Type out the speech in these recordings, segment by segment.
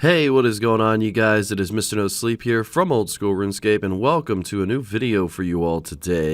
Hey, what is going on, you guys? It is Mr. No Sleep here from Old School RuneScape, and welcome to a new video for you all today.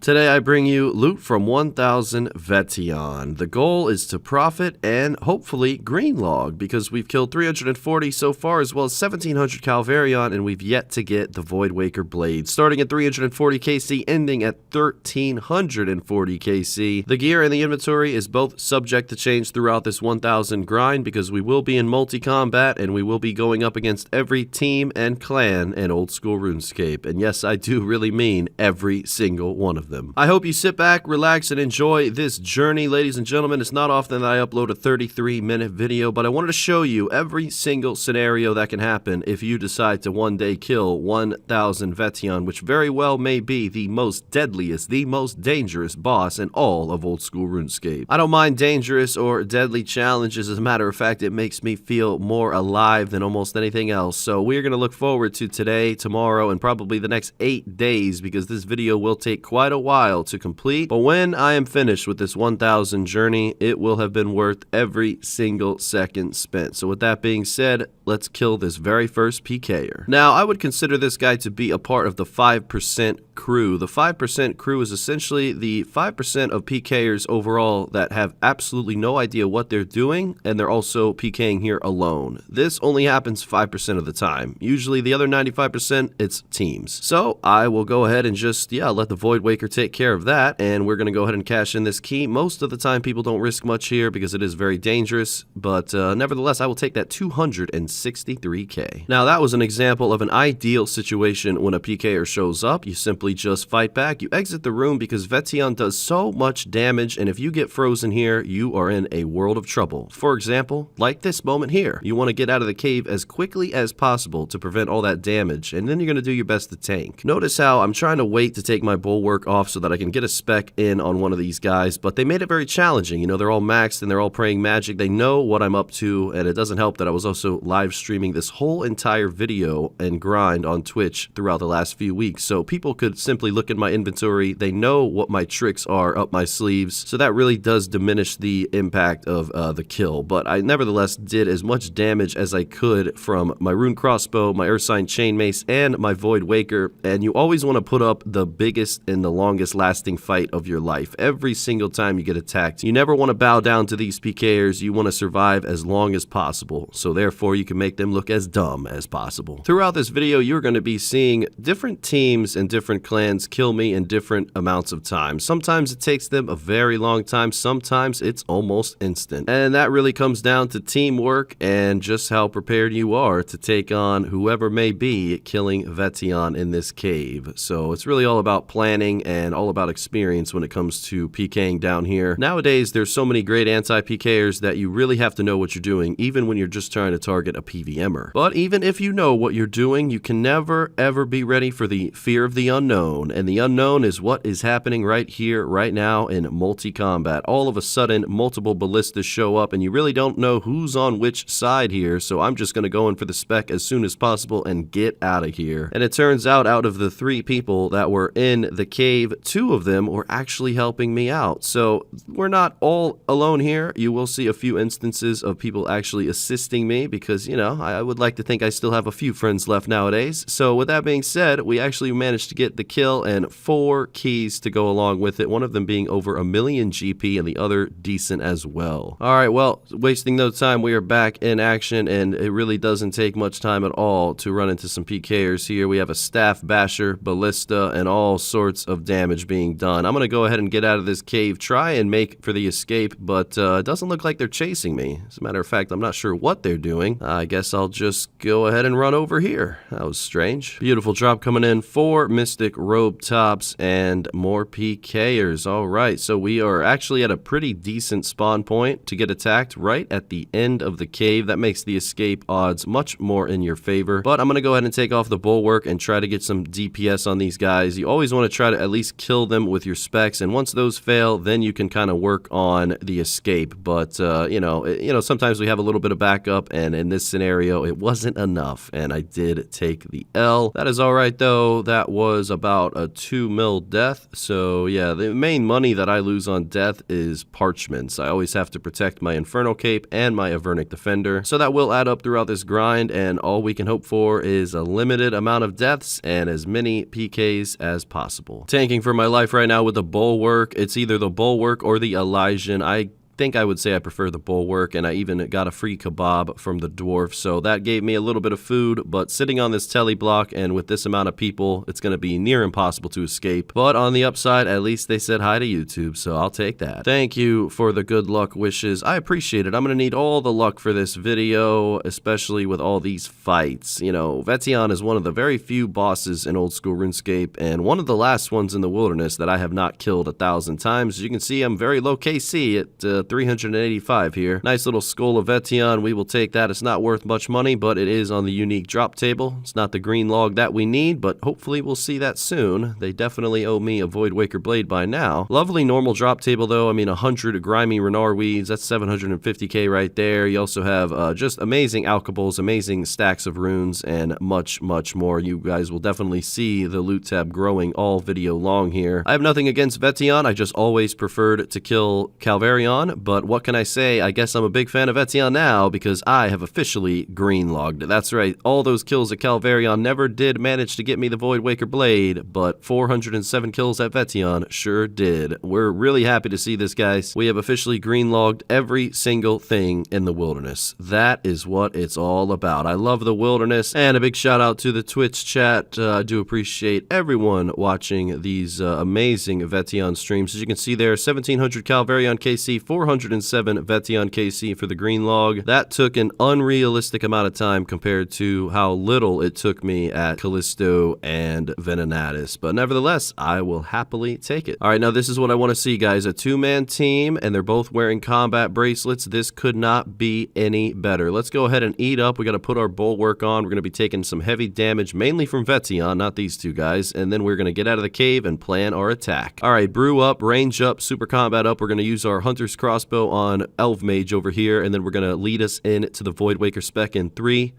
Today I bring you loot from 1000 Vetion. The goal is to profit and hopefully green log, because we've killed 340 so far, as well as 1700 Calvarion, and we've yet to get the Voidwaker Blade. Starting at 340 KC, ending at 1340 KC. The gear and the inventory is both subject to change throughout this 1000 grind, because we will be in multi-combat and we will be going up against every team and clan in Old School RuneScape. And yes, I do really mean every single one of them. I hope you sit back, relax, and enjoy this journey, ladies and gentlemen. It's not often that I upload a 33-minute video, but I wanted to show you every single scenario that can happen if you decide to one day kill 1000 Vetion, which very well may be the most deadliest, the most dangerous boss in all of Old School RuneScape. I don't mind dangerous or deadly challenges. As a matter of fact, it makes me feel more alive than almost anything else. So we're going to look forward to today, tomorrow, and probably the next 8 days, because this video will take quite a while to complete. But when I am finished with this 1000 journey, it will have been worth every single second spent. So with that being said, let's kill this very first PKer. Now, I would consider this guy to be a part of the 5% crew. The 5% crew is essentially the 5% of PKers overall that have absolutely no idea what they're doing, and they're also PKing here alone. This only happens 5% of the time. Usually the other 95%, it's teams. So I will go ahead and just, let the Voidwaker take care of that, and we're going to go ahead and cash in this key. Most of the time people don't risk much here because it is very dangerous, but nevertheless, I will take that 263k. Now, that was an example of an ideal situation when a PKer shows up. You simply just fight back. You exit the room because Vetion does so much damage, and if you get frozen here, you are in a world of trouble. For example, like this moment here. You want to get out of the cave as quickly as possible to prevent all that damage, and then you're going to do your best to tank. Notice how I'm trying to wait to take my bulwark off so that I can get a spec in on one of these guys, but they made it very challenging. You know, they're all maxed and they're all praying magic. They know what I'm up to, and it doesn't help that I was also live streaming this whole entire video and grind on Twitch throughout the last few weeks, so people could simply look at my inventory. They know what my tricks are up my sleeves, so that really does diminish the impact of the kill. But I nevertheless did as much damage as I could from my rune crossbow, my Ursine chain mace, and my Voidwaker. And you always want to put up the biggest and the longest lasting fight of your life every single time you get attacked. You never want to bow down to these PKers. You want to survive as long as possible, so therefore you can make them look as dumb as possible. Throughout this video, you're going to be seeing different teams and different clans kill me in different amounts of time. Sometimes it takes them a very long time, sometimes it's almost instant, and that really comes down to teamwork and just how prepared you are to take on whoever may be killing Vetion in this cave. So it's really all about planning and all about experience when it comes to PKing down here. Nowadays, there's so many great anti-PKers that you really have to know what you're doing, even when you're just trying to target a PVMer. But even if you know what you're doing, you can never ever be ready for the fear of the unknown, and the unknown is what is happening right here, right now in multi-combat. All of a sudden, multiple ballistas show up, and you really don't know who's on which side here, so I'm just going to go in for the spec as soon as possible and get out of here. And it turns out of the 3 people that were in the cave, 2 of them were actually helping me out. So we're not all alone here. You will see a few instances of people actually assisting me because, you know, I would like to think I still have a few friends left nowadays. So with that being said, we actually managed to get the kill and 4 keys to go along with it, one of them being over 1 million GP and the other decent as well. Alright, well, wasting no time, we are back in action, and it really doesn't take much time at all to run into some PKers here. We have a staff basher, ballista, and all sorts of damage being done. I'm going to go ahead and get out of this cave, try and make for the escape, but it doesn't look like they're chasing me. As a matter of fact, I'm not sure what they're doing. I guess I'll just go ahead and run over here. That was strange. Beautiful drop coming in, 4 Mystic Robe Tops and more PKers. Alright, so we are actually at a pretty decent spawn point to get attacked right at the end of the cave. That makes the escape odds much more in your favor, but I'm going to go ahead and take off the bulwark and try to get some DPS on these guys. You always want to try to at least kill them with your specs, and once those fail, then you can kind of work on the escape. But you know, sometimes we have a little bit of backup, and in this scenario, it wasn't enough, and I did take the L. That is all right though. That was a about a 2 mil death. So yeah, the main money that I lose on death is parchments. I always have to protect my Infernal Cape and my Avernic Defender. So that will add up throughout this grind, and all we can hope for is a limited amount of deaths and as many PKs as possible. Tanking for my life right now with the Bulwark. It's either the Bulwark or the Elysian. I think I would say I prefer the Bulwark, and I even got a free kebab from the dwarf, so that gave me a little bit of food. But sitting on this telly block and with this amount of people, it's going to be near impossible to escape. But on the upside, at least they said hi to YouTube, so I'll take that. Thank you for the good luck wishes. I appreciate it. I'm going to need all the luck for this video, especially with all these fights. You know, Vet'ion is one of the very few bosses in old school RuneScape, and one of the last ones in the wilderness that I have not killed 1,000 times. As you can see, I'm very low KC at 385 here. Nice little skull of Vet'ion. We will take that. It's not worth much money, but it is on the unique drop table. It's not the green log that we need, but hopefully we'll see that soon. They definitely owe me a Void Waker Blade by now. Lovely normal drop table though. I mean, 100 grimy Renar weeds. That's 750k right there. You also have just amazing alkables, amazing stacks of runes, and much, much more. You guys will definitely see the loot tab growing all video long here. I have nothing against Vet'ion. I just always preferred to kill Calvarion. But what can I say? I guess I'm a big fan of Vet'ion now because I have officially green logged. That's right, all those kills at Calvarion never did manage to get me the Void Waker Blade, but 407 kills at Vet'ion sure did. We're really happy to see this, guys. We have officially green logged every single thing in the wilderness. That is what it's all about. I love the wilderness, and a big shout out to the Twitch chat. I do appreciate everyone watching these amazing Vet'ion streams. As you can see there, 1700 Calvarion KC, 407 Vet'ion KC for the green log. That took an unrealistic amount of time compared to how little it took me at Callisto and Venenatis, but nevertheless, I will happily take it. All right, now this is what I want to see, guys. A two-man team, and they're both wearing combat bracelets. This could not be any better. Let's go ahead and eat up. We got to put our Bulwark on. We're going to be taking some heavy damage, mainly from Vet'ion, not these two guys, and then we're going to get out of the cave and plan our attack. All right, brew up, range up, super combat up. We're going to use our Hunter's Crossbow on Elf Mage over here, and then we're going to lead us into the Void Waker spec in 3,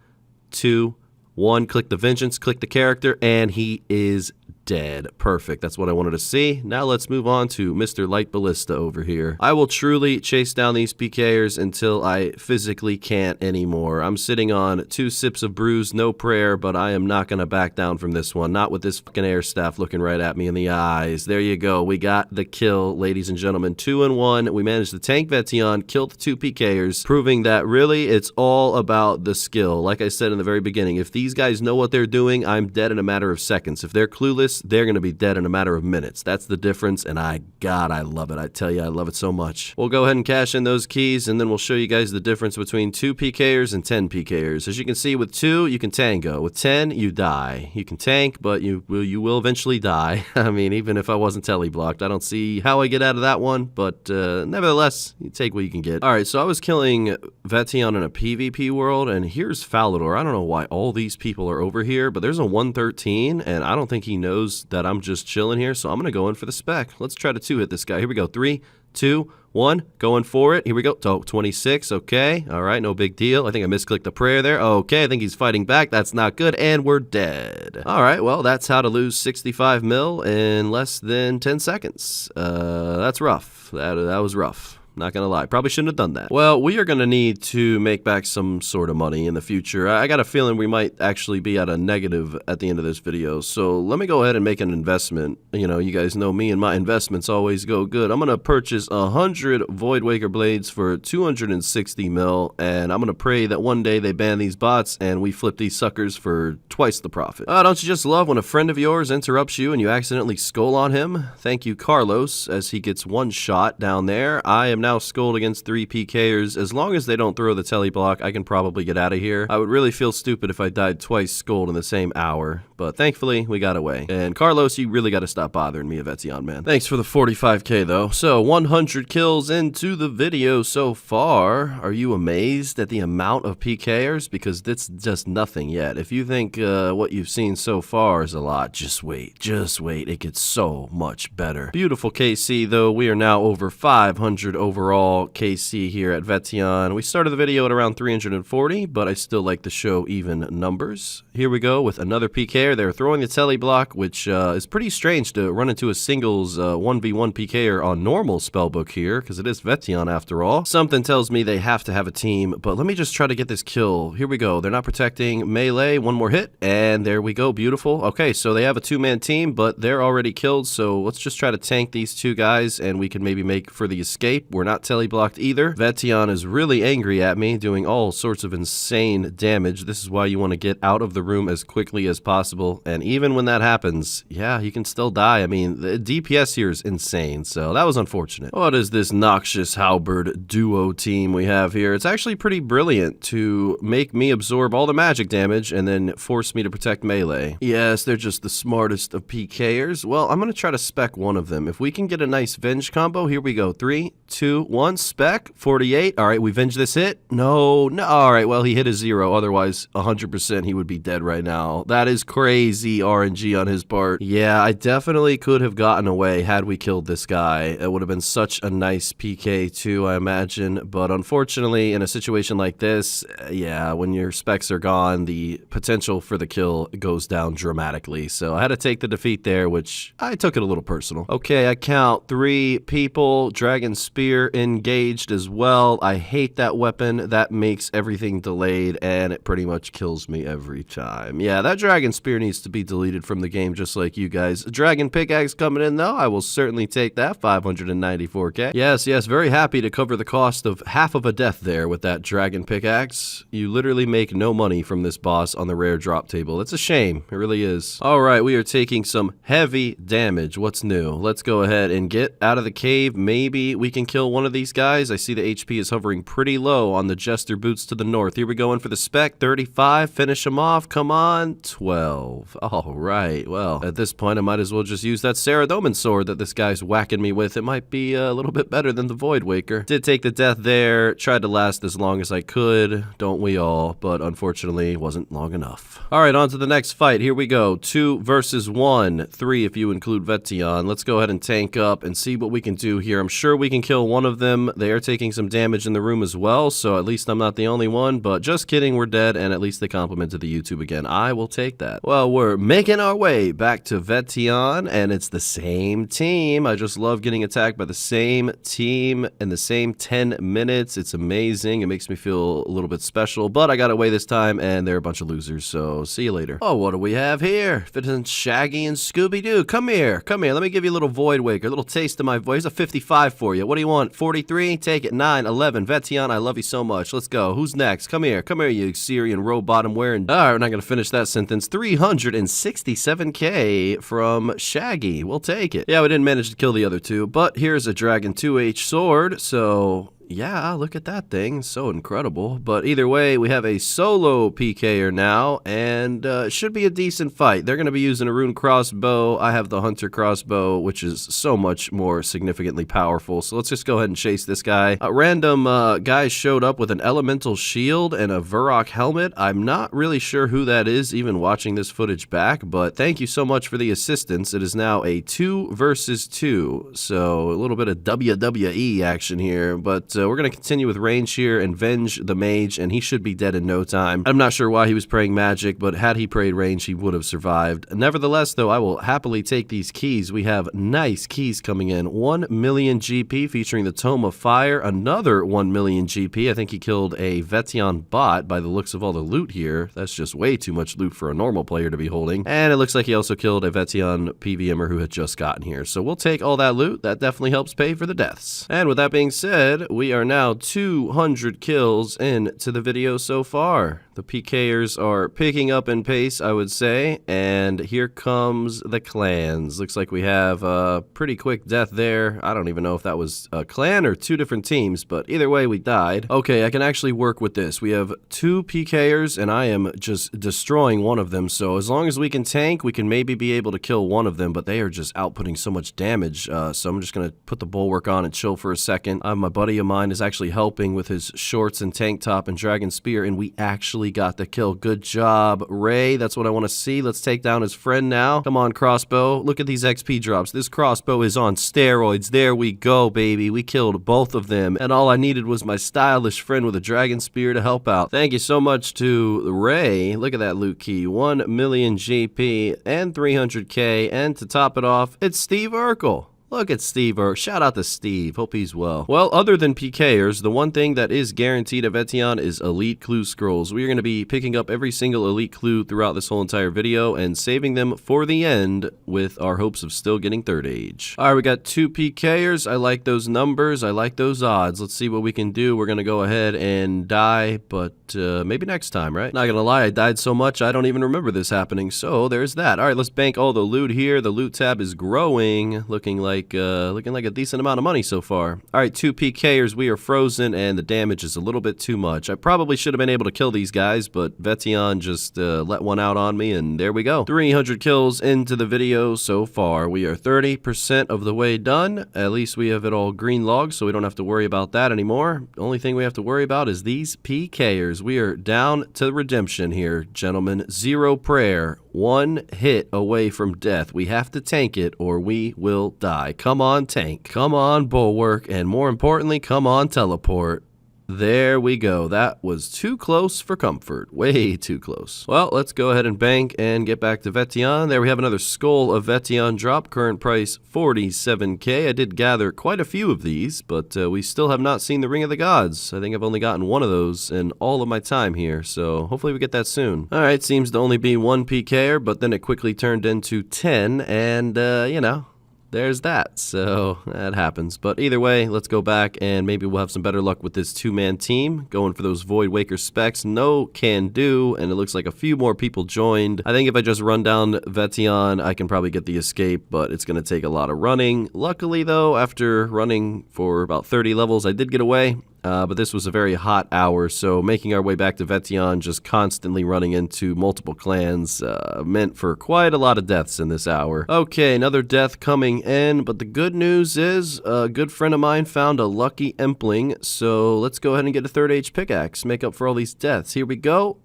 2, 1. Click the Vengeance, click the character, and he is dead. Perfect. That's what I wanted to see. Now let's move on to Mr. Light Ballista over here. I will truly chase down these PKers until I physically can't anymore. I'm sitting on 2 sips of brews, no prayer, but I am not going to back down from this one. Not with this fucking air staff looking right at me in the eyes. There you go. We got the kill, ladies and gentlemen. 2-1. We managed to tank Vet'ion, kill the 2 PKers, proving that really it's all about the skill. Like I said in the very beginning, if these guys know what they're doing, I'm dead in a matter of seconds. If they're clueless, they're going to be dead in a matter of minutes. That's the difference, and I love it. I tell you, I love it so much. We'll go ahead and cash in those keys, and then we'll show you guys the difference between 2 PKers and 10 PKers. As you can see, with 2, you can tango. With 10, you die. You can tank, but you will eventually die. I mean, even if I wasn't tele-blocked, I don't see how I get out of that one, but nevertheless, you take what you can get. All right, so I was killing Vet'ion in a PvP world, and here's Falador. I don't know why all these people are over here, but there's a 113, and I don't think he knows that I'm just chilling here, so I'm gonna go in for the spec. Let's try to 2-hit this guy. Here we go. 3, 2, 1, going for it. Here we go. 26. Okay. All right. No big deal. I think I misclicked the prayer there. Okay. I think he's fighting back. That's not good. And we're dead. All right. Well, that's how to lose 65 mil in less than 10 seconds. That's rough. That was rough. Not gonna lie, probably shouldn't have done that. Well, we are gonna need to make back some sort of money in the future. I got a feeling we might actually be at a negative at the end of this video, so let me go ahead and make an investment. You know, you guys know me and my investments always go good. I'm gonna purchase 100 Void Waker Blades for 260 mil, and I'm gonna pray that one day they ban these bots and we flip these suckers for twice the profit. Don't you just love when a friend of yours interrupts you and you accidentally skull on him? Thank you, Carlos, as he gets one shot down there. I am now skulled against 3 PKers. As long as they don't throw the telly block, I can probably get out of here. I would really feel stupid if I died twice skulled in the same hour, but thankfully we got away. And Carlos, you really got to stop bothering me, Vet'ion, man. Thanks for the 45k though. So 100 kills into the video so far. Are you amazed at the amount of PKers? Because that's just nothing yet. If you think what you've seen so far is a lot, just wait. Just wait. It gets so much better. Beautiful KC though. We are now over 500 over overall KC here at Vetion. We started the video at around 340, but I still like to show even numbers. Here we go with another PKer. They're throwing the telly block, which is pretty strange to run into a singles 1v1 PKer on normal spellbook here, because it is Vetion after all. Something tells me they have to have a team, but let me just try to get this kill. Here we go. They're not protecting melee. One more hit, and there we go. Beautiful. Okay, so they have a two-man team, but they're already killed, so let's just try to tank these two guys, and we can maybe make for the escape. We're not telly-blocked either. Vetion is really angry at me, doing all sorts of insane damage. This is why you want to get out of the room as quickly as possible, and even when that happens, yeah, you can still die. I mean, the DPS here is insane, so that was unfortunate. What is this noxious halberd duo team we have here? It's actually pretty brilliant to make me absorb all the magic damage and then force me to protect melee. Yes, they're just the smartest of PKers. Well, I'm going to try to spec one of them. If we can get a nice Venge combo, here we go. 3, 2, 1, spec, 48. All right, we Venge this hit. No. All right, well, he hit a 0. Otherwise, 100% he would be dead right now. That is crazy RNG on his part. Yeah, I definitely could have gotten away had we killed this guy. It would have been such a nice PK too, I imagine. But unfortunately, in a situation like this, yeah, when your specs are gone, the potential for the kill goes down dramatically. So I had to take the defeat there, which I took it a little personal. Okay, I count 3 people. Dragon Spear engaged as well. I hate that weapon. That makes everything delayed, and it pretty much kills me every time. Yeah, that Dragon Spear needs to be deleted from the game, just like you guys. Dragon Pickaxe coming in, though. I will certainly take that. 594k. Yes, very happy to cover the cost of half of a death there with that Dragon Pickaxe. You literally make no money from this boss on the rare drop table. It's a shame. It really is. All right, we are taking some heavy damage. What's new? Let's go ahead and get out of the cave. Maybe we can kill one of these guys. I see the HP is hovering pretty low on the Jester boots to the north. Here we go in for the spec. 35. Finish him off. Come on. 12. All right. Well, at this point, I might as well just use that Saradomin sword that this guy's whacking me with. It might be a little bit better than the Void Waker. Did take the death there. Tried to last as long as I could. Don't we all? But unfortunately, wasn't long enough. All right, on to the next fight. Here we go. 2 versus 1. 3 if you include Vetion. Let's go ahead and tank up and see what we can do here. I'm sure we can kill one of them. They are taking some damage in the room as well, so at least I'm not the only one. But just kidding, we're dead, and at least they complimented the YouTube again. I will take that. Well, we're making our way back to Vetion, and it's the same team. I just love getting attacked by the same team in the same 10 minutes. It's amazing. It makes me feel a little bit special, but I got away this time, and they're a bunch of losers, so see you later. Oh, what do we have here? If it isn't Shaggy and Scooby-Doo. Come here. Let me give you a little Void Waker, a little taste of my voice. Here's a 55 for you. What do you want? 43? Take it. 9, 11. Vetion, I love you so much. Let's go. Who's next? Come here, you Syrian row-bottom wearing. All right, we're not going to finish that sentence. 367k from Shaggy. We'll take it. Yeah, we didn't manage to kill the other two, but here's a Dragon 2H sword, so yeah, look at that thing. So incredible. But either way, we have a solo PKer now, and it should be a decent fight. They're going to be using a rune crossbow. I have the hunter crossbow, which is so much more significantly powerful. So let's just go ahead and chase this guy. Random guys showed up with an elemental shield and a Varrock helmet. I'm not really sure who that is, even watching this footage back, but thank you so much for the assistance. It is now a 2 versus 2, so a little bit of WWE action here, but we're going to continue with range here and Venge the mage, and he should be dead in no time. I'm not sure why he was praying magic, but had he prayed range, he would have survived. Nevertheless, though, I will happily take these keys. We have nice keys coming in. 1 million GP featuring the Tome of Fire, another 1 million GP. I think he killed a Vetion bot by the looks of all the loot here. That's just way too much loot for a normal player to be holding. And it looks like he also killed a Vetion PVMer who had just gotten here. So we'll take all that loot. That definitely helps pay for the deaths. And with that being said, we are now 200 kills into the video so far. The PKers are picking up in pace, I would say, and here comes the clans. Looks like we have a pretty quick death there. I don't even know if that was a clan or 2 different teams, but either way, we died. Okay, I can actually work with this. We have 2 PKers, and I am just destroying one of them, so as long as we can tank, we can maybe be able to kill one of them, but they are just outputting so much damage, so I'm just going to put the bulwark on and chill for a second. I have my buddy of mine mine is actually helping with his shorts and tank top and dragon spear, and we actually got the kill. Good job, Ray. That's what I want to see. Let's take down his friend now. Come on, crossbow. Look at these XP drops. This crossbow is on steroids. There we go, baby. We killed both of them, and all I needed was my stylish friend with a dragon spear to help out. Thank you so much to Ray. Look at that loot key. 1 million GP and 300K, and to top it off, it's Steve Urkel. Look at Steve. Shout out to Steve. Hope he's well. Well, other than PKers, the one thing that is guaranteed at Vetion is Elite Clue Scrolls. We are going to be picking up every single Elite Clue throughout this whole entire video and saving them for the end with our hopes of still getting Third Age. All right, we got 2 PKers. I like those numbers. I like those odds. Let's see what we can do. We're going to go ahead and die, but maybe next time, right? Not going to lie, I died so much I don't even remember this happening, so there's that. All right, let's bank all the loot here. The loot tab is growing, looking like a decent amount of money so far. All right, 2 PKers. We are frozen, and the damage is a little bit too much. I probably should have been able to kill these guys, but Vetion just let one out on me, and there we go. 300 kills into the video so far. We are 30% of the way done. At least we have it all green logged, so we don't have to worry about that anymore. The only thing we have to worry about is these PKers. We are down to redemption here, gentlemen. 0 prayer. 1 hit away from death. We have to tank it or we will die. Come on, tank. Come on, bulwark. And more importantly, come on, teleport. There we go. That was too close for comfort. Way too close. Well, let's go ahead and bank and get back to Vetion. There we have another Skull of Vetion drop. Current price 47K. I did gather quite a few of these, but we still have not seen the Ring of the Gods. I think I've only gotten one of those in all of my time here, so hopefully we get that soon. All right, seems to only be 1 PKer, but then it quickly turned into 10, and you know, there's that, so that happens. But either way, let's go back and maybe we'll have some better luck with this 2-man team. Going for those Void Waker specs, no can do, and it looks like a few more people joined. I think if I just run down Vetion, I can probably get the escape, but it's going to take a lot of running. Luckily though, after running for about 30 levels, I did get away. But this was a very hot hour, so making our way back to Vetion, just constantly running into multiple clans, meant for quite a lot of deaths in this hour. Okay, another death coming in, but the good news is a good friend of mine found a lucky Empling, so let's go ahead and get a Third Age pickaxe, make up for all these deaths. Here we go.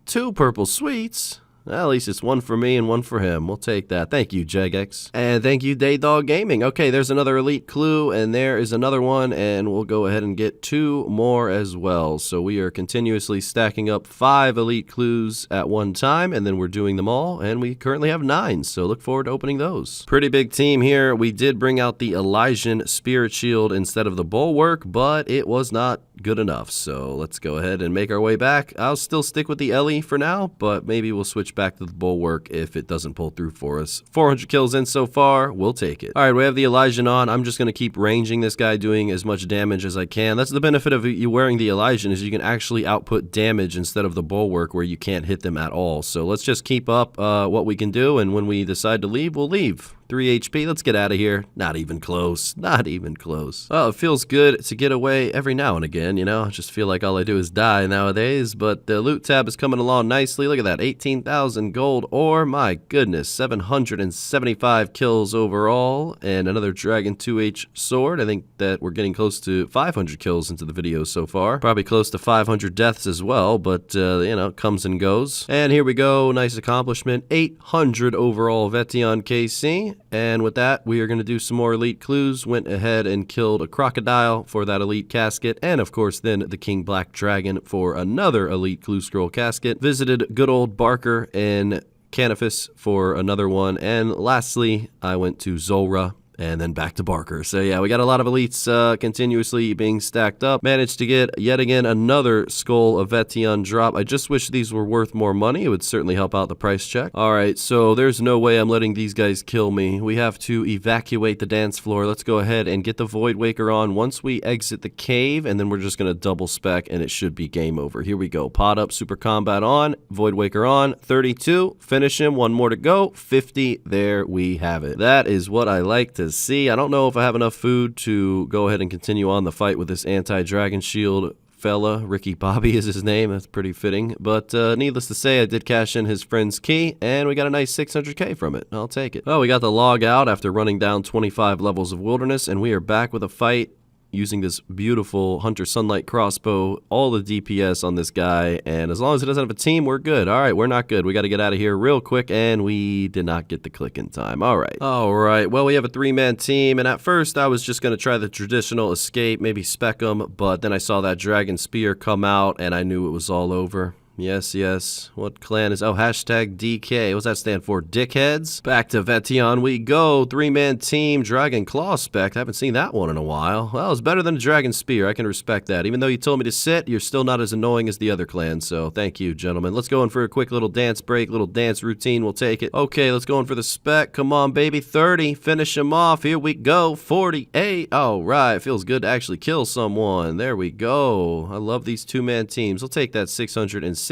2 purple sweets. Well, at least it's 1 for me and 1 for him. We'll take that. Thank you, xXzoticx. And thank you, DaeDogGaming. Okay, there's another Elite Clue, and there is another one, and we'll go ahead and get 2 more as well. So we are continuously stacking up 5 Elite Clues at one time, and then we're doing them all, and we currently have 9, so look forward to opening those. Pretty big team here. We did bring out the Elysian Spirit Shield instead of the Bulwark, but it was not good enough, so let's go ahead and make our way back. I'll still stick with the Ellie for now, but maybe we'll switch back to the Bulwark if it doesn't pull through for us. 400 kills in so far, we'll take it. All right, we have the Elysian on. I'm just going to keep ranging this guy, doing as much damage as I can. That's the benefit of you wearing the Elysian, is you can actually output damage instead of the Bulwark where you can't hit them at all. So let's just keep up what we can do, and when we decide to leave, we'll leave. 3 HP, let's get out of here. Not even close. Not even close. Oh, it feels good to get away every now and again, you know? I just feel like all I do is die nowadays, but the loot tab is coming along nicely. Look at that, 18,000 gold ore. My goodness, 775 kills overall, and another Dragon 2H sword. I think that we're getting close to 500 kills into the video so far. Probably close to 500 deaths as well, but, you know, comes and goes. And here we go, nice accomplishment. 800 overall Vetion KC. And with that, we are going to do some more Elite Clues. Went ahead and killed a crocodile for that Elite casket, and of course then the King Black Dragon for another Elite Clue Scroll casket. Visited good old Barker and Canifus for another one, and lastly, I went to Zulrah and then back to Barker. So yeah, we got a lot of elites continuously being stacked up. Managed to get yet again another Skull of Vetion drop. I just wish these were worth more money. It would certainly help out the price check. Alright, so there's no way I'm letting these guys kill me. We have to evacuate the dance floor. Let's go ahead and get the Void Waker on once we exit the cave, and then we're just going to double spec and it should be game over. Here we go. Pod up, Super Combat on, Void Waker on, 32, finish him, 1 more to go, 50, there we have it. That is what I like to see. I don't know if I have enough food to go ahead and continue on the fight with this anti-dragon shield fella. Ricky Bobby is his name. That's pretty fitting. But needless to say, I did cash in his friend's key, and we got a nice 600k from it. I'll take it. Well, we got the log out after running down 25 levels of wilderness, and we are back with a fight using this beautiful Hunter Sunlight crossbow, all the DPS on this guy, and as long as it doesn't have a team, we're good. All right, we're not good. We got to get out of here real quick, and we did not get the click in time. All right. Well, we have a 3-man team, and at first I was just going to try the traditional escape, maybe spec them, but then I saw that dragon spear come out, and I knew it was all over. Yes. What clan is... Oh, hashtag DK. What's that stand for? Dickheads? Back to Vetion we go. 3-man team. Dragon Claw spec. I haven't seen that one in a while. Well, it's better than a Dragon Spear. I can respect that. Even though you told me to sit, you're still not as annoying as the other clans. So, thank you, gentlemen. Let's go in for a quick little dance break. Little dance routine. We'll take it. Okay, let's go in for the spec. Come on, baby. 30. Finish him off. Here we go. 48. All right. Feels good to actually kill someone. There we go. I love these 2-man teams. I'll take that 668k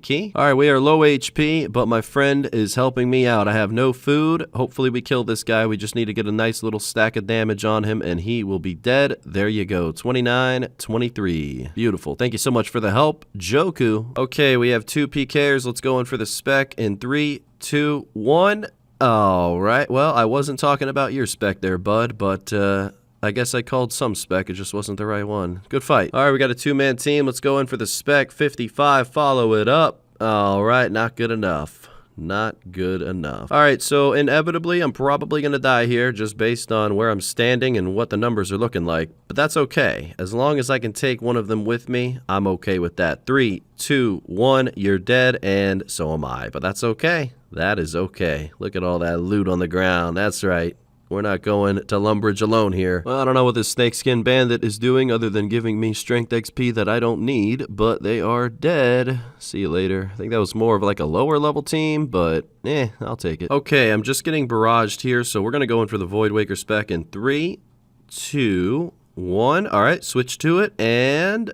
key. All right, we are low HP, but my friend is helping me out. I have no food. Hopefully we kill this guy. We just need to get a nice little stack of damage on him, and he will be dead. There you go. 29, 23. Beautiful. Thank you so much for the help, Joku. Okay, we have 2 PKers. Let's go in for the spec in 3, 2, 1. All right. Well, I wasn't talking about your spec there, bud, but I guess I called some spec, it just wasn't the right one. Good fight. All right, we got a 2-man team. Let's go in for the spec. 55, follow it up. All right, not good enough. Not good enough. All right, so inevitably, I'm probably going to die here just based on where I'm standing and what the numbers are looking like. But that's okay. As long as I can take one of them with me, I'm okay with that. 3, 2, 1, you're dead, and so am I. But that's okay. That is okay. Look at all that loot on the ground. That's right. We're not going to Lumbridge alone here. Well, I don't know what this snakeskin bandit is doing other than giving me strength XP that I don't need, but they are dead. See you later. I think that was more of like a lower level team, but I'll take it. Okay, I'm just getting barraged here, so we're going to go in for the Void Waker spec in 3, 2, 1. All right, switch to it, and...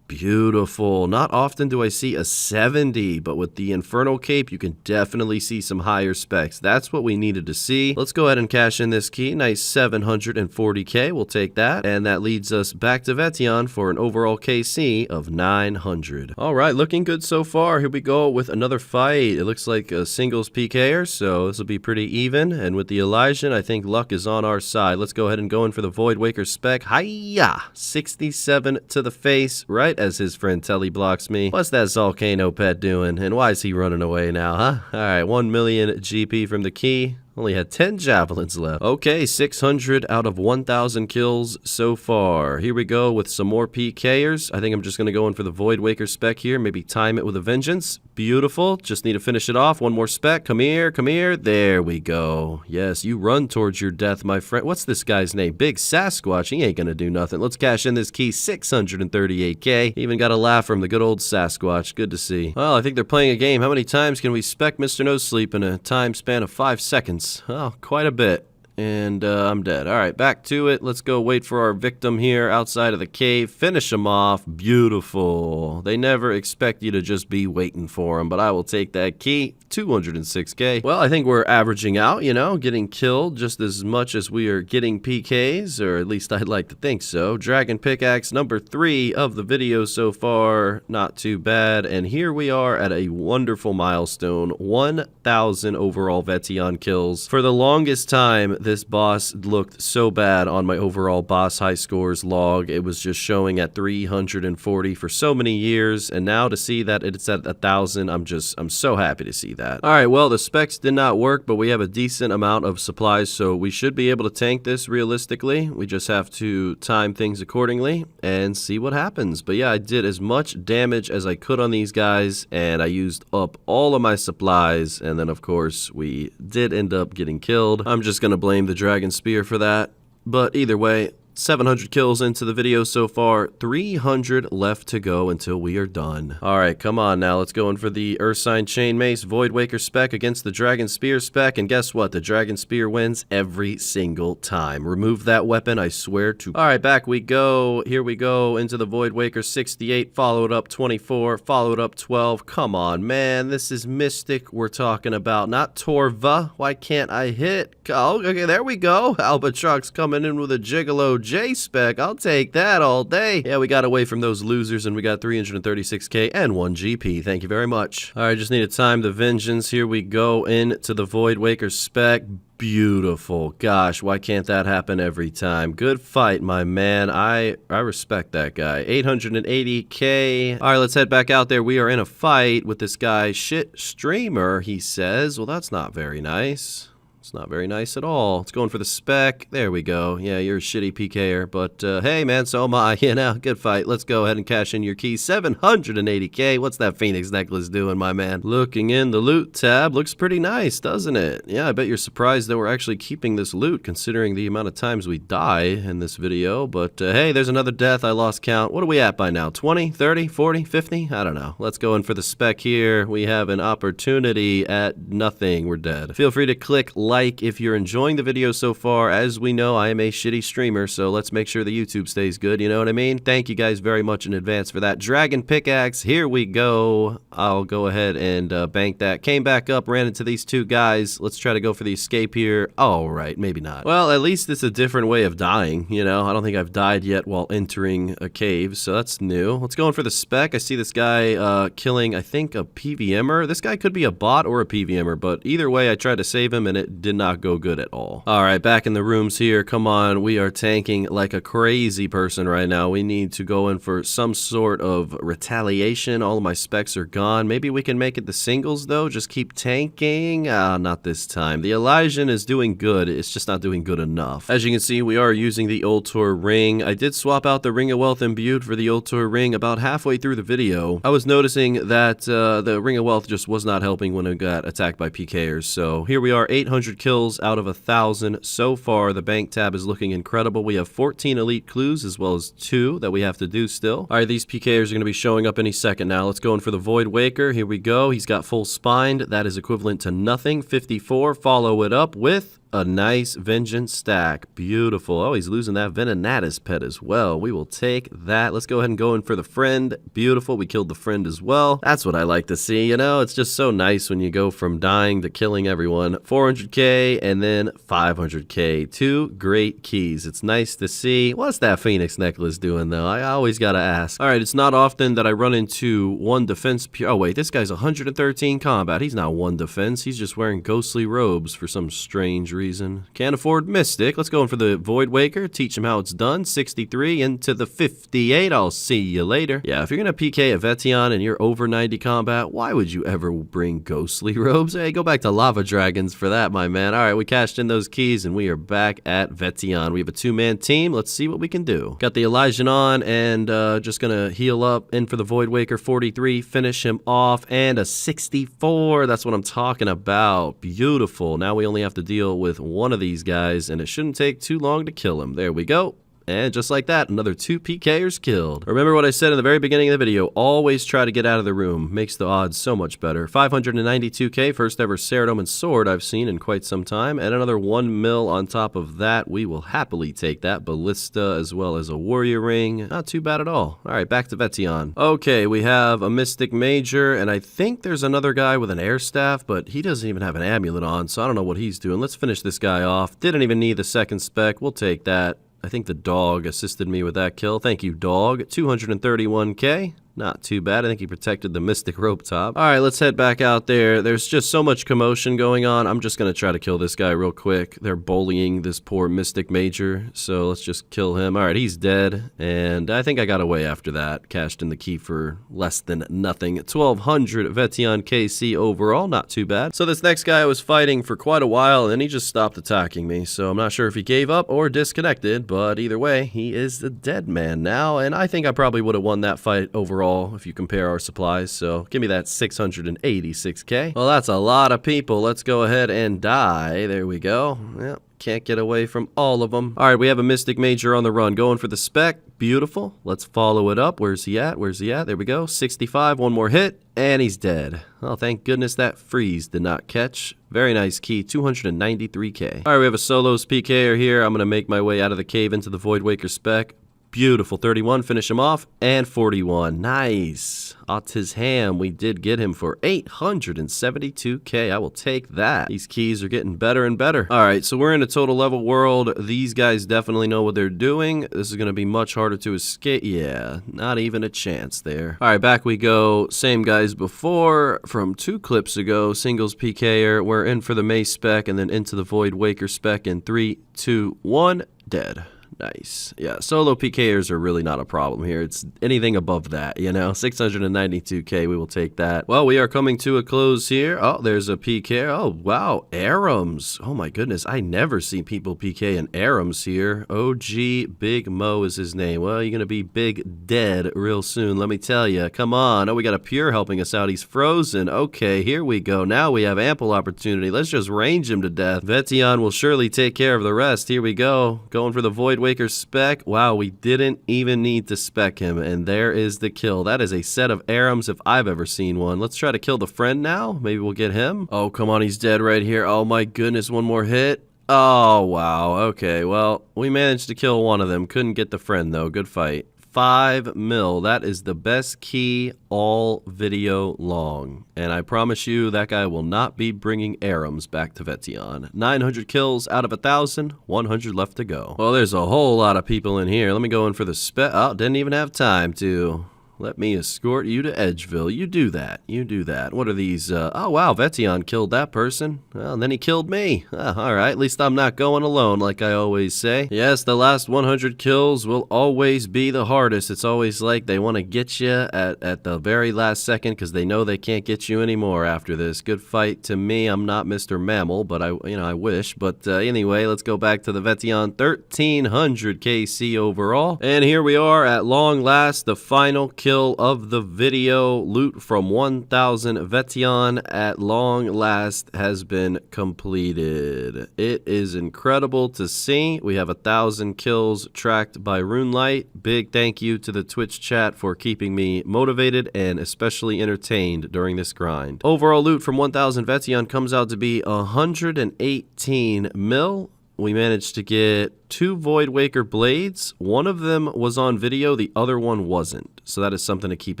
beautiful. Not often do I see a 70, but with the Infernal Cape, you can definitely see some higher specs. That's what we needed to see. Let's go ahead and cash in this key. Nice 740k. We'll take that. And that leads us back to Vetion for an overall KC of 900. All right, looking good so far. Here we go with another fight. It looks like a singles PKer, so this will be pretty even. And with the Elysian, I think luck is on our side. Let's go ahead and go in for the Void Waker spec. Hiya! 67 to the face, right as his friend Telly blocks me. What's that Zolcano pet doing? And why is he running away now, huh? Alright, 1 million GP from the key. Only had 10 javelins left. Okay, 600 out of 1,000 kills so far. Here we go with some more PKers. I think I'm just going to go in for the Void Waker spec here. Maybe time it with a vengeance. Beautiful. Just need to finish it off. One more spec. Come here, come here. There we go. Yes, you run towards your death, my friend. What's this guy's name? Big Sasquatch. He ain't going to do nothing. Let's cash in this key. 638k. Even got a laugh from the good old Sasquatch. Good to see. Well, I think they're playing a game. How many times can we spec Mr. No Sleep in a time span of 5 seconds? Oh, quite a bit. And I'm dead. All right, back to it. Let's go wait for our victim here outside of the cave. Finish him off. Beautiful. They never expect you to just be waiting for him, but I will take that key. 206k. Well, I think we're averaging out, you know, getting killed just as much as we are getting PKs, or at least I'd like to think so. Dragon Pickaxe number 3 of the video so far. Not too bad. And here we are at a wonderful milestone. 1,000 overall Vetion kills. For the longest time, this boss looked so bad on my overall boss high scores log. It was just showing at 340 for so many years, and now to see that it's at 1,000, I'm so happy to see that. All right, well, the specs did not work, but we have a decent amount of supplies, so we should be able to tank this realistically. We just have to time things accordingly and see what happens. But yeah, I did as much damage as I could on these guys, and I used up all of my supplies, and then of course we did end up getting killed. I'm just gonna blame the Dragon Spear for that, but either way, 700 kills into the video so far, 300 left to go until we are done. All right, come on now. Let's go in for the Ursine Chain Mace Void Waker spec against the Dragon Spear spec, and guess what? The Dragon Spear wins every single time. Remove that weapon, I swear to... All right, back we go. Here we go into the Void Waker 68, followed up 24, followed up 12. Come on, man. This is Mystic we're talking about, not Torva. Why can't I hit? Oh, okay, there we go. Albatrox coming in with a Gigolo J spec. I'll take that all day. Yeah, we got away from those losers and we got 336k and 1 GP. Thank you very much. All right, just need to time the vengeance. Here we go into the Void Waker spec. Beautiful. Gosh, why can't that happen every time? Good fight, my man. I respect that guy. 880k. All right, let's head back out there. We are in a fight with this guy, shit streamer, he says. Well, that's not very nice. It's not very nice at all. It's going for the spec. There we go. Yeah, you're a shitty PKer, but hey, man, so am I. You know, good fight. Let's go ahead and cash in your key. 780k. What's that Phoenix necklace doing, my man? Looking in the loot tab. Looks pretty nice, doesn't it? Yeah, I bet you're surprised that we're actually keeping this loot, considering the amount of times we die in this video. But hey, there's another death. I lost count. What are we at by now? 20, 30, 40, 50? I don't know. Let's go in for the spec here. We have an opportunity at nothing. We're dead. Feel free to click like if you're enjoying the video so far. As we know, I am a shitty streamer, so let's make sure the YouTube stays good, you know what I mean? Thank you guys very much in advance for that. Dragon pickaxe, here we go. I'll go ahead and bank that. Came back up, ran into these two guys. Let's try to go for the escape here. All right, maybe not. Well, at least it's a different way of dying, you know? I don't think I've died yet while entering a cave, so that's new. Let's go in for the spec. I see this guy killing, I think, a PVMer. This guy could be a bot or a PVMer, but either way, I tried to save him and it did not go good at all. All right, back in the rooms here. Come on, we are tanking like a crazy person right now. We need to go in for some sort of retaliation. All of my specs are gone. Maybe we can make it the singles though. Just keep tanking. Not this time. The Elysian is doing good. It's just not doing good enough. As you can see, we are using the Ultor ring. I did swap out the Ring of Wealth imbued for the Ultor ring about halfway through the video. I was noticing that the Ring of Wealth just was not helping when it got attacked by PKers. So here we are, 800 kills out of 1,000 so far. The bank tab is looking incredible. We have 14 elite clues as well as 2 that we have to do still. All right, these PKers are going to be showing up any second now. Let's go in for the Void Waker. Here we go. He's got full spined. That is equivalent to nothing. 54. Follow it up with a nice Vengeance stack. Beautiful. Oh, he's losing that Venenatus pet as well. We will take that. Let's go ahead and go in for the friend. Beautiful. We killed the friend as well. That's what I like to see. You know, it's just so nice when you go from dying to killing everyone. 400k and then 500k. 2 great keys. It's nice to see. What's that Phoenix necklace doing though? I always gotta ask. All right, it's not often that I run into 1 defense. Oh wait, this guy's 113 combat. He's not 1 defense. He's just wearing ghostly robes for some strange reason. Can't afford Mystic. Let's go in for the Void Waker. Teach him how it's done. 63 into the 58. I'll see you later. Yeah, if you're gonna PK a Vetion and you're over 90 combat, why would you ever bring ghostly robes? Hey, go back to Lava Dragons for that, my man. All right, we cashed in those keys and we are back at Vetion. We have a 2-man team. Let's see what we can do. Got the Elysian on and just gonna heal up in for the Void Waker. 43. Finish him off and a 64. That's what I'm talking about. Beautiful. Now we only have to deal with one of these guys and it shouldn't take too long to kill him. There we go. And just like that, another 2 PKers killed. Remember what I said in the very beginning of the video, always try to get out of the room. Makes the odds so much better. 592k, first ever Ceradoman sword I've seen in quite some time. And another 1 mil on top of that. We will happily take that. Ballista as well as a warrior ring. Not too bad at all. All right, back to Vetion. Okay, we have a Mystic Major, and I think there's another guy with an air staff, but he doesn't even have an amulet on, so I don't know what he's doing. Let's finish this guy off. Didn't even need the second spec. We'll take that. I think the dog assisted me with that kill. Thank you, dog. 231k. Not too bad. I think he protected the Mystic Rope Top. All right, let's head back out there. There's just so much commotion going on. I'm just going to try to kill this guy real quick. They're bullying this poor Mystic Major, so let's just kill him. All right, he's dead, and I think I got away after that. Cashed in the key for less than nothing. 1,200 Vetion KC overall. Not too bad. So this next guy I was fighting for quite a while, and then he just stopped attacking me, so I'm not sure if he gave up or disconnected, but either way, he is the dead man now, and I think I probably would have won that fight overall if you compare our supplies, so give me that 686k. Well, that's a lot of people. Let's go ahead and die. There we go. Yep. Can't get away from all of them. All right, we have a Mystic Major on the run. Going for the spec. Beautiful. Let's follow it up. Where's he at? Where's he at? There we go. 65. 1 more hit. And he's dead. Oh, thank goodness that freeze did not catch. Very nice key. 293k. All right, we have a Solos PKer here. I'm going to make my way out of the cave into the Void Waker spec. Beautiful. 31, finish him off, and 41. Nice. His ham, we did get him for 872k. I will take that. These keys are getting better and better. All right, so we're in a total level world. These guys definitely know what they're doing. This is going to be much harder to escape. Yeah, not even a chance there. All right, back we go. Same guys before from 2 clips ago. Singles PKer. We're in for the Mace spec and then into the Void Waker spec in 3, 2, 1. Dead. Nice. Yeah, solo PKers are really not a problem here. It's anything above that, you know. 692k, we will take that. Well, we are coming to a close here. Oh, there's a PK. Oh, wow. Arums. Oh, my goodness. I never see people PK in Arums here. OG Big Mo is his name. Well, you're going to be big dead real soon, let me tell you. Come on. Oh, we got a Pure helping us out. He's frozen. Okay, here we go. Now we have ample opportunity. Let's just range him to death. Vet'ion will surely take care of the rest. Here we go. Going for the Void Waker spec. Wow, we didn't even need to spec him, and there is the kill. That is a set of Arums if I've ever seen one. Let's try to kill the friend now. Maybe we'll get him. Oh, come on, he's dead right here. Oh my goodness, one more hit. Oh, wow. Okay, well, we managed to kill one of them. Couldn't get the friend, though. Good fight. 5 mil. That is the best key all video long. And I promise you that guy will not be bringing Arums back to Vet'ion. 900 kills out of 1,000, 100 left to go. Well, there's a whole lot of people in here. Let me go in for the spec. Oh, didn't even have time to. Let me escort you to Edgeville. You do that. You do that. What are these? Oh, wow. Vet'ion killed that person. Well, and then he killed me. All right. At least I'm not going alone, like I always say. Yes, the last 100 kills will always be the hardest. It's always like they want to get you at the very last second because they know they can't get you anymore after this. Good fight to me. I'm not Mr. Mammal, but I wish. But anyway, let's go back to the Vet'ion. 1,300 KC overall. And here we are at long last, the final kill of the video. Loot from 1,000 Vet'ion at long last has been completed. It is incredible to see. We have 1,000 kills tracked by RuneLite. Big thank you to the Twitch chat for keeping me motivated and especially entertained during this grind. Overall loot from 1,000 Vet'ion comes out to be 118 mil. We managed to get 2 Void Waker blades. One of them was on video, the other one wasn't. So that is something to keep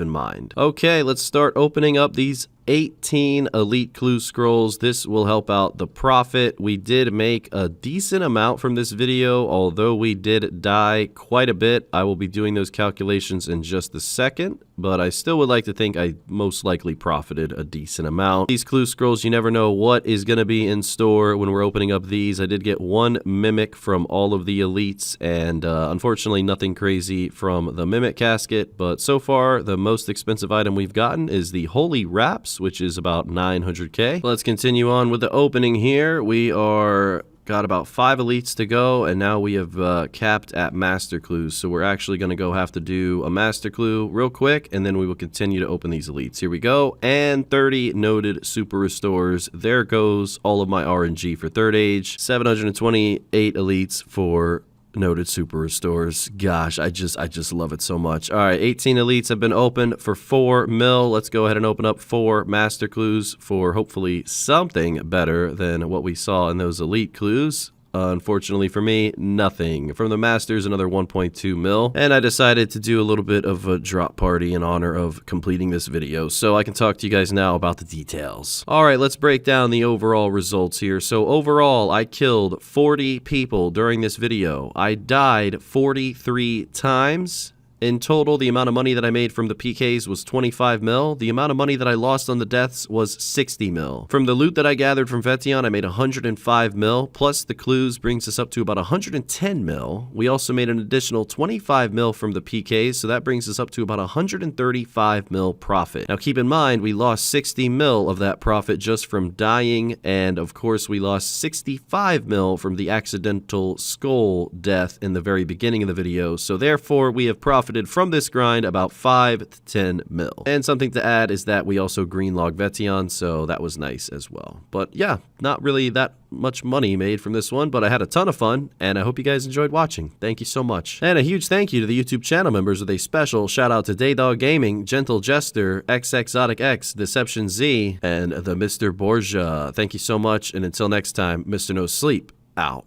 in mind. Okay, let's start opening up these 18 Elite Clue Scrolls. This will help out the profit. We did make a decent amount from this video, although we did die quite a bit. I will be doing those calculations in just a second, but I still would like to think I most likely profited a decent amount. These Clue Scrolls, you never know what is going to be in store when we're opening up these. I did get 1 Mimic from all of the Elites, and unfortunately nothing crazy from the Mimic casket, but so far the most expensive item we've gotten is the Holy Wraps, which is about 900k. Let's continue on with the opening here. We got about 5 elites to go, and now we have capped at master clues, so we're actually going to have to do a master clue real quick, and then we will continue to open these elites. Here we go, and 30 noted super restores. There goes all of my RNG for third age. 728 elites for noted super restores. Gosh, I just love it so much. All right, 18 elites have been opened for 4 mil. Let's go ahead and open up 4 master clues for hopefully something better than what we saw in those elite clues. Unfortunately for me, nothing. From the Masters, another 1.2 mil. And I decided to do a little bit of a drop party in honor of completing this video, so I can talk to you guys now about the details. Alright, let's break down the overall results here. So overall, I killed 40 people during this video. I died 43 times. In total, the amount of money that I made from the PKs was 25 mil. The amount of money that I lost on the deaths was 60 mil. From the loot that I gathered from Vet'ion, I made 105 mil, plus the clues brings us up to about 110 mil. We also made an additional 25 mil from the PKs, so that brings us up to about 135 mil profit. Now keep in mind, we lost 60 mil of that profit just from dying, and of course we lost 65 mil from the accidental skull death in the very beginning of the video, so therefore we have profited from this grind about 5 to 10 mil. And something to add is that we also greenlog Vet'ion, so that was nice as well. But yeah, not really that much money made from this one, but I had a ton of fun, and I hope you guys enjoyed watching. Thank you so much. And a huge thank you to the YouTube channel members with a special shout out to DaeDogGaming, Gentle Jester, xXzoticx, DeceptionZ, and the Mr. Borgia. Thank you so much, and until next time, Mr. No Sleep, out.